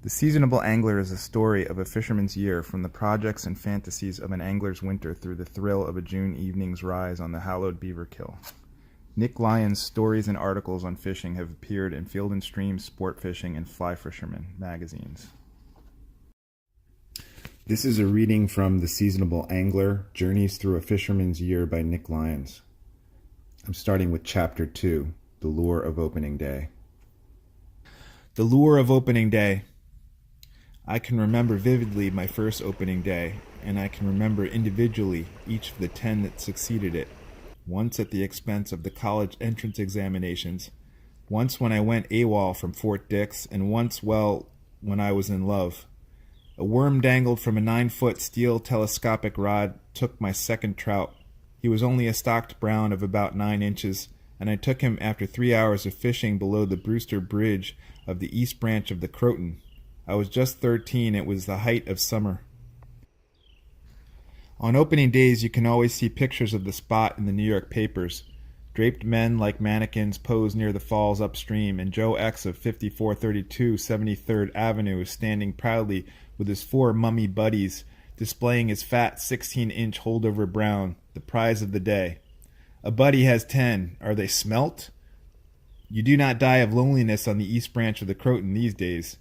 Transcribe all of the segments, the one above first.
The Seasonable Angler is a story of a fisherman's year, from the projects and fantasies of an angler's winter through the thrill of a June evening's rise on the hallowed beaver kill. Nick Lyons' stories and articles on fishing have appeared in Field and Stream, Sport Fishing, and Fly Fisherman magazines. This is a reading from The Seasonable Angler, Journeys Through a Fisherman's Year by Nick Lyons. I'm starting with Chapter 2, The Lure of Opening Day. The Lure of Opening Day. I can remember vividly my first opening day, and I can remember individually each of the 10 that succeeded it. Once at the expense of the college entrance examinations, once when I went AWOL from Fort Dix, and once, when I was in love. A worm dangled from a 9-foot steel telescopic rod took my second trout. He was only a stocked brown of about 9 inches, and I took him after 3 hours of fishing below the Brewster Bridge of the East Branch of the Croton. I was just 13. It was the height of summer. On opening days, you can always see pictures of the spot in the New York papers. Draped men like mannequins pose near the falls upstream, and Joe X of 5432 73rd Avenue is standing proudly with his 4 mummy buddies, displaying his fat 16-inch holdover brown, the prize of the day. A buddy has 10. Are they smelt? You do not die of loneliness on the East Branch of the Croton these days.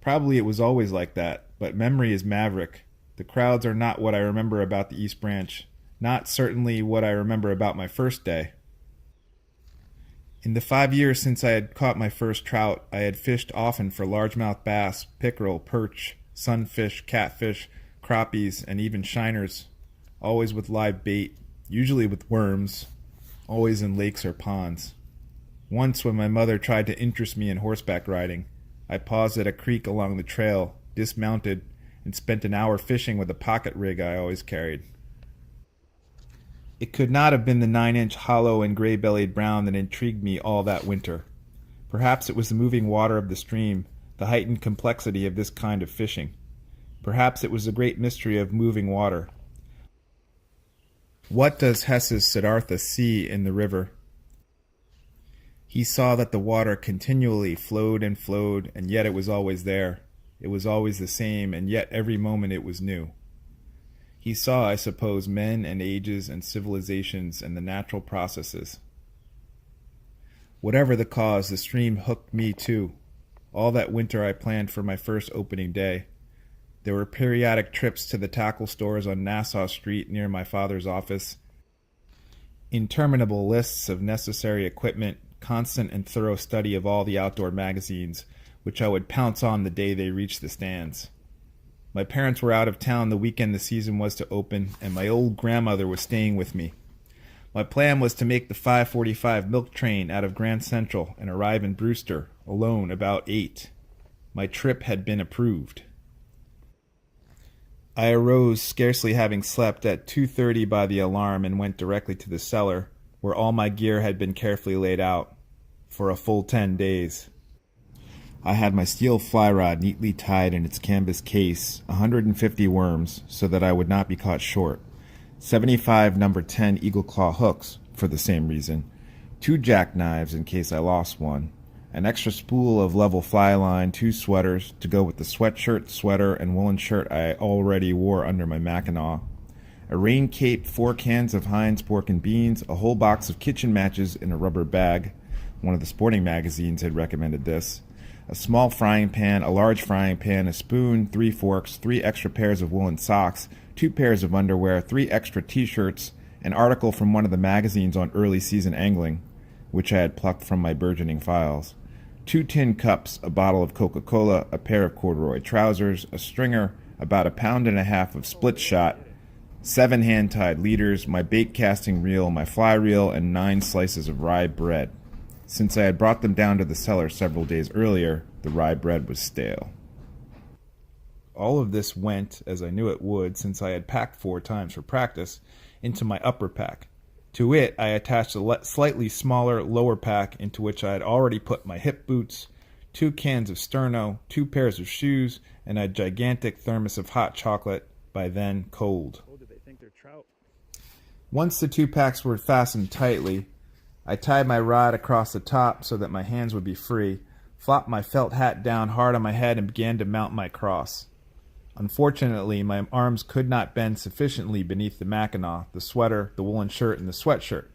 Probably it was always like that, but memory is maverick. The crowds are not what I remember about the East Branch, not certainly what I remember about my first day. In the 5 years since I had caught my first trout, I had fished often for largemouth bass, pickerel, perch, sunfish, catfish, crappies, and even shiners, always with live bait, usually with worms, always in lakes or ponds. Once when my mother tried to interest me in horseback riding, I paused at a creek along the trail, dismounted, and spent an hour fishing with a pocket rig I always carried. It could not have been the 9-inch hollow and gray-bellied brown that intrigued me all that winter. Perhaps it was the moving water of the stream, the heightened complexity of this kind of fishing. Perhaps it was the great mystery of moving water. What does Hesse's Siddhartha see in the river? He saw that the water continually flowed, and yet it was always there. It was always the same, and yet every moment it was new. He saw, I suppose, men and ages and civilizations and the natural processes. Whatever the cause, the stream hooked me too. All that winter I planned for my first opening day. There were periodic trips to the tackle stores on Nassau Street near my father's office, interminable lists of necessary equipment, constant and thorough study of all the outdoor magazines, which I would pounce on the day they reached the stands. My parents were out of town the weekend the season was to open, and my old grandmother was staying with me. My plan was to make the 5:45 milk train out of Grand Central and arrive in Brewster, alone, about 8. My trip had been approved. I arose, scarcely having slept, at 2:30 by the alarm and went directly to the cellar, where all my gear had been carefully laid out, for a full 10 days. I had my steel fly rod neatly tied in its canvas case, 150 worms, so that I would not be caught short, 75 number 10 eagle claw hooks, for the same reason, 2 jackknives in case I lost one, an extra spool of level fly line, 2 sweaters to go with the sweatshirt, sweater, and woolen shirt I already wore under my mackinaw, a rain cape, 4 cans of Heinz pork and beans, a whole box of kitchen matches in a rubber bag. One of the sporting magazines had recommended this. A small frying pan, a large frying pan, a spoon, 3 forks, 3 extra pairs of woolen socks, 2 pairs of underwear, 3 extra t-shirts, an article from one of the magazines on early season angling, which I had plucked from my burgeoning files, 2 tin cups, a bottle of Coca-Cola, a pair of corduroy trousers, a stringer, about 1.5 pounds of split shot, 7 hand-tied leaders, my bait casting reel, my fly reel, and 9 slices of rye bread. Since I had brought them down to the cellar several days earlier, the rye bread was stale. All of this went, as I knew it would, since I had packed 4 times for practice, into my upper pack. To it I attached a slightly smaller lower pack into which I had already put my hip boots, 2 cans of sterno, 2 pairs of shoes, and a gigantic thermos of hot chocolate, by then cold. Once the 2 packs were fastened tightly, I tied my rod across the top so that my hands would be free, flopped my felt hat down hard on my head, and began to mount my cross. Unfortunately, my arms could not bend sufficiently beneath the mackinaw, the sweater, the woolen shirt, and the sweatshirt.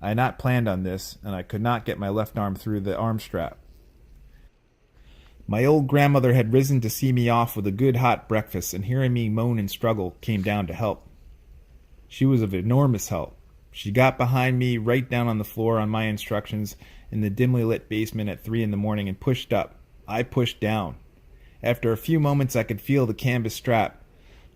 I had not planned on this, and I could not get my left arm through the arm strap. My old grandmother had risen to see me off with a good hot breakfast, and hearing me moan and struggle, came down to help. She was of enormous help. She got behind me, right down on the floor on my instructions, in the dimly lit basement at 3 a.m, and pushed up. I pushed down. After a few moments, I could feel the canvas strap.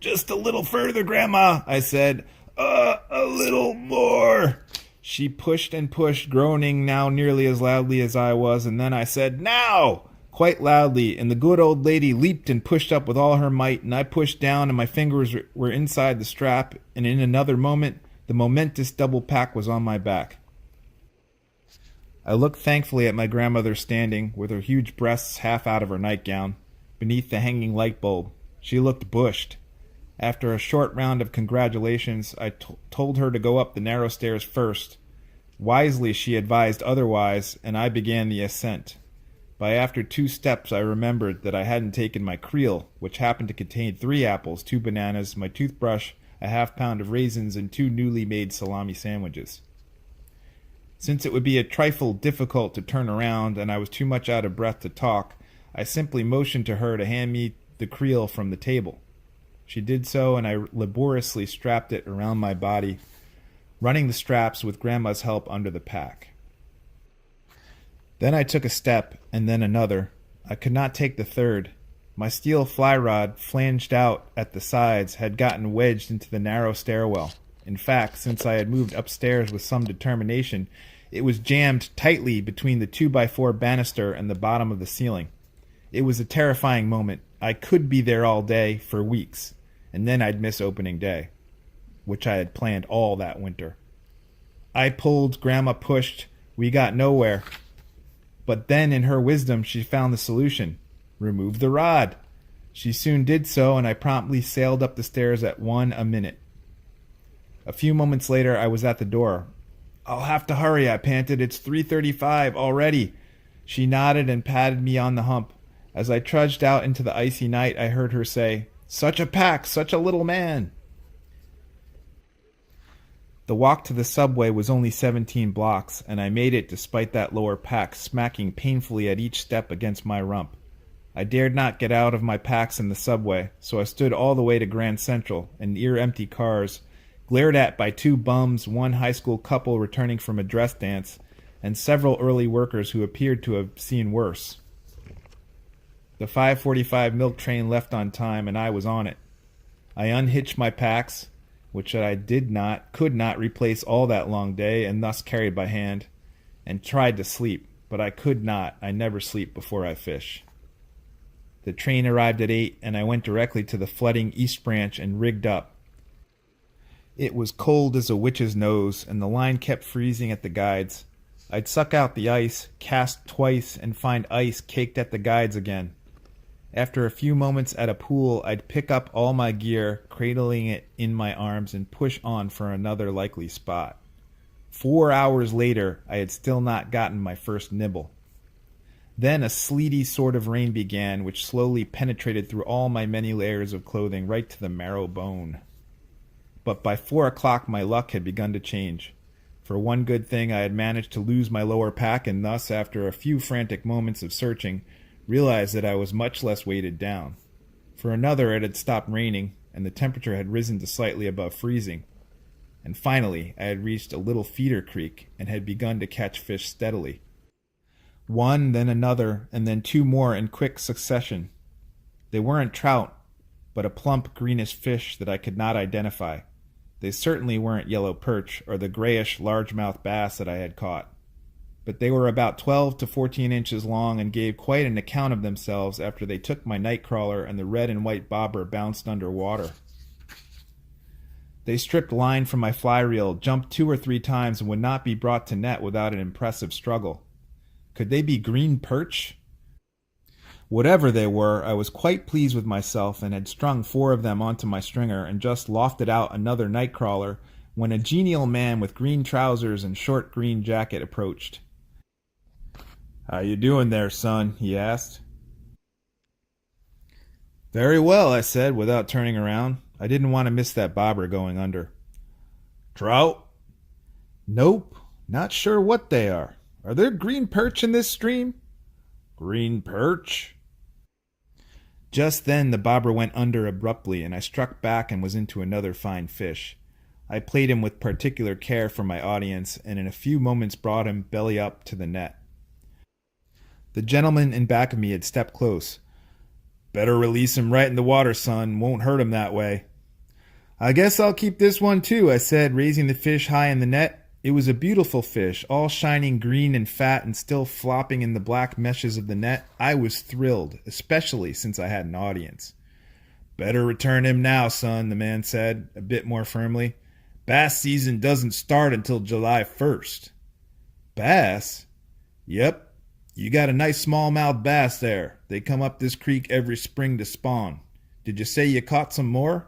"Just a little further, Grandma," I said. A little more." She pushed and pushed, groaning now nearly as loudly as I was, and then I said, "Now!" quite loudly, and the good old lady leaped and pushed up with all her might, and I pushed down, and my fingers were inside the strap, and in another moment, the momentous double pack was on my back. I looked thankfully at my grandmother standing, with her huge breasts half out of her nightgown, beneath the hanging light bulb. She looked bushed. After a short round of congratulations, I told her to go up the narrow stairs first. Wisely she advised otherwise, and I began the ascent. By after 2 steps I remembered that I hadn't taken my creel, which happened to contain 3 apples, 2 bananas, my toothbrush, a half-pound of raisins, and 2 newly made salami sandwiches. Since it would be a trifle difficult to turn around, and I was too much out of breath to talk, I simply motioned to her to hand me the creel from the table. She did so, and I laboriously strapped it around my body, running the straps with Grandma's help under the pack. Then I took a step, and then another. I could not take the third. My steel fly rod, flanged out at the sides, had gotten wedged into the narrow stairwell. In fact, since I had moved upstairs with some determination, it was jammed tightly between the 2x4 banister and the bottom of the ceiling. It was a terrifying moment. I could be there all day, for weeks, and then I'd miss opening day, which I had planned all that winter. I pulled, Grandma pushed, we got nowhere. But then, in her wisdom, she found the solution. Remove the rod. She soon did so, and I promptly sailed up the stairs at 1 a minute. A few moments later, I was at the door. "I'll have to hurry," I panted. "It's 3:35 already." She nodded and patted me on the hump. As I trudged out into the icy night, I heard her say, "Such a pack, such a little man." The walk to the subway was only 17 blocks, and I made it despite that lower pack smacking painfully at each step against my rump. I dared not get out of my packs in the subway, so I stood all the way to Grand Central, and near-empty cars, glared at by 2 bums, 1 high school couple returning from a dress dance, and several early workers who appeared to have seen worse. The 5:45 milk train left on time, and I was on it. I unhitched my packs, which I could not replace all that long day, and thus carried by hand, and tried to sleep, but I could not. I never sleep before I fish. The train arrived at 8, and I went directly to the flooding East Branch and rigged up. It was cold as a witch's nose, and the line kept freezing at the guides. I'd suck out the ice, cast twice, and find ice caked at the guides again. After a few moments at a pool, I'd pick up all my gear, cradling it in my arms, and push on for another likely spot. 4 hours later, I had still not gotten my first nibble. Then a sleety sort of rain began, which slowly penetrated through all my many layers of clothing right to the marrow bone. But by 4 o'clock my luck had begun to change. For one good thing, I had managed to lose my lower pack, and thus, after a few frantic moments of searching, realized that I was much less weighted down. For another, it had stopped raining, and the temperature had risen to slightly above freezing. And finally, I had reached a little feeder creek, and had begun to catch fish steadily. 1, then another, and then 2 more in quick succession. They weren't trout, but a plump greenish fish that I could not identify. They certainly weren't yellow perch, or the grayish largemouth bass that I had caught. But they were about 12 to 14 inches long, and gave quite an account of themselves after they took my nightcrawler and the red and white bobber bounced under water. They stripped line from my fly reel, jumped 2 or 3 times, and would not be brought to net without an impressive struggle. Could they be green perch? Whatever they were, I was quite pleased with myself, and had strung 4 of them onto my stringer, and just lofted out another nightcrawler, when a genial man with green trousers and short green jacket approached. "How you doing there, son?" he asked. "Very well," I said, without turning around. I didn't want to miss that bobber going under. "Trout?" "Nope. Not sure what they are. Are there green perch in this stream?" "Green perch?" Just then the bobber went under abruptly, and I struck back and was into another fine fish. I played him with particular care for my audience, and in a few moments brought him belly up to the net. The gentleman in back of me had stepped close. "Better release him right in the water, son. Won't hurt him that way." "I guess I'll keep this one too," I said, raising the fish high in the net. It was a beautiful fish, all shining green and fat and still flopping in the black meshes of the net. I was thrilled, especially since I had an audience. "Better return him now, son," the man said, a bit more firmly. "Bass season doesn't start until July 1st. "Bass?" "Yep. You got a nice smallmouth bass there. They come up this creek every spring to spawn. Did you say you caught some more?"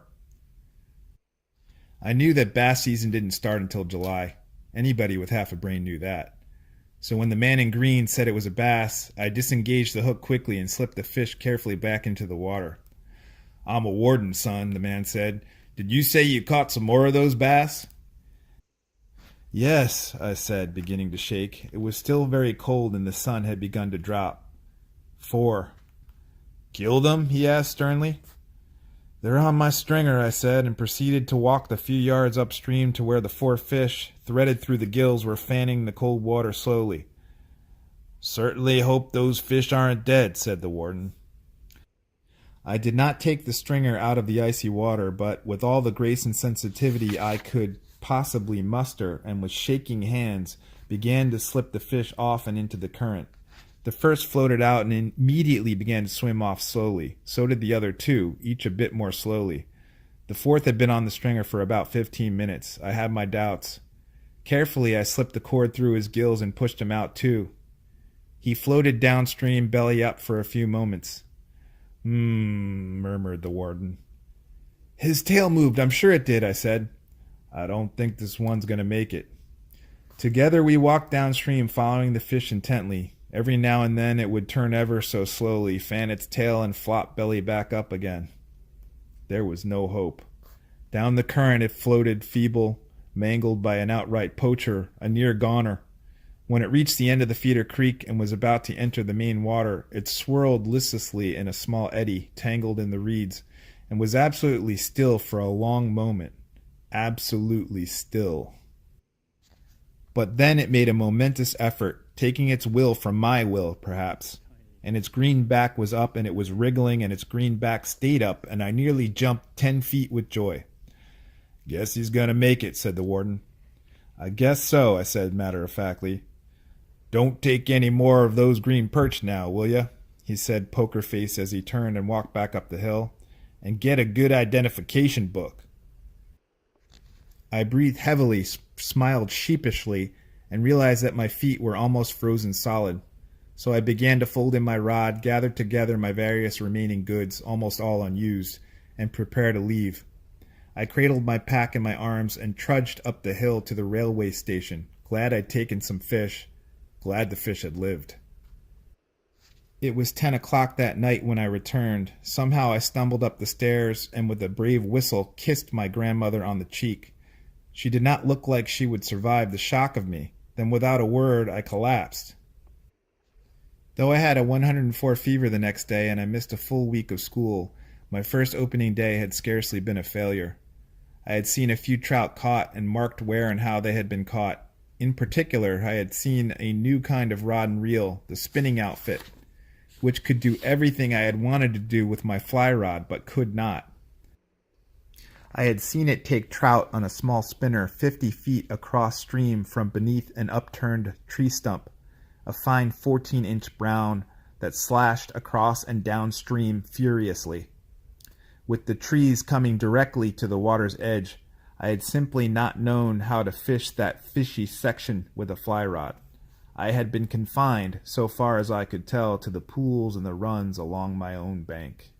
I knew that bass season didn't start until July. Anybody with half a brain knew that. So when the man in green said it was a bass, I disengaged the hook quickly and slipped the fish carefully back into the water. "I'm a warden, son," the man said. "Did you say you caught some more of those bass?" "Yes," I said, beginning to shake. It was still very cold and the sun had begun to drop. "4. "Kill them?" he asked sternly. "They're on my stringer," I said, and proceeded to walk the few yards upstream to where the 4 fish, threaded through the gills, were fanning the cold water slowly. "Certainly hope those fish aren't dead," said the warden. I did not take the stringer out of the icy water, but with all the grace and sensitivity I could possibly muster, and with shaking hands, began to slip the fish off and into the current. The first floated out and immediately began to swim off slowly. So did the other 2, each a bit more slowly. The 4th had been on the stringer for about 15 minutes. I had my doubts. Carefully, I slipped the cord through his gills and pushed him out too. He floated downstream, belly up, for a few moments. Murmured the warden. "His tail moved, I'm sure it did," I said. "I don't think this one's going to make it." Together we walked downstream, following the fish intently. Every now and then it would turn ever so slowly, fan its tail, and flop belly back up again. There was no hope. Down the current it floated, feeble, mangled by an outright poacher, a near goner. When it reached the end of the feeder creek and was about to enter the main water, it swirled listlessly in a small eddy, tangled in the reeds, and was absolutely still for a long moment. Absolutely still. But then it made a momentous effort, taking its will from my will, perhaps, and its green back was up and it was wriggling and its green back stayed up, and I nearly jumped 10 feet with joy. "Guess he's gonna make it," said the warden. "I guess so," I said matter-of-factly. "Don't take any more of those green perch now, will ya?" he said, poker face, as he turned and walked back up the hill. "And get a good identification book." I breathed heavily, smiled sheepishly, and realized that my feet were almost frozen solid. So I began to fold in my rod, gather together my various remaining goods, almost all unused, and prepare to leave. I cradled my pack in my arms and trudged up the hill to the railway station, glad I'd taken some fish, glad the fish had lived. It was 10 o'clock that night when I returned. Somehow I stumbled up the stairs and with a brave whistle kissed my grandmother on the cheek. She did not look like she would survive the shock of me. Then without a word I collapsed. Though I had a 104 fever the next day and I missed a full week of school, my first opening day had scarcely been a failure. I had seen a few trout caught and marked where and how they had been caught. In particular, I had seen a new kind of rod and reel, the spinning outfit, which could do everything I had wanted to do with my fly rod but could not. I had seen it take trout on a small spinner 50 feet across stream from beneath an upturned tree stump, a fine 14-inch brown that slashed across and downstream furiously. With the trees coming directly to the water's edge, I had simply not known how to fish that fishy section with a fly rod. I had been confined, so far as I could tell, to the pools and the runs along my own bank.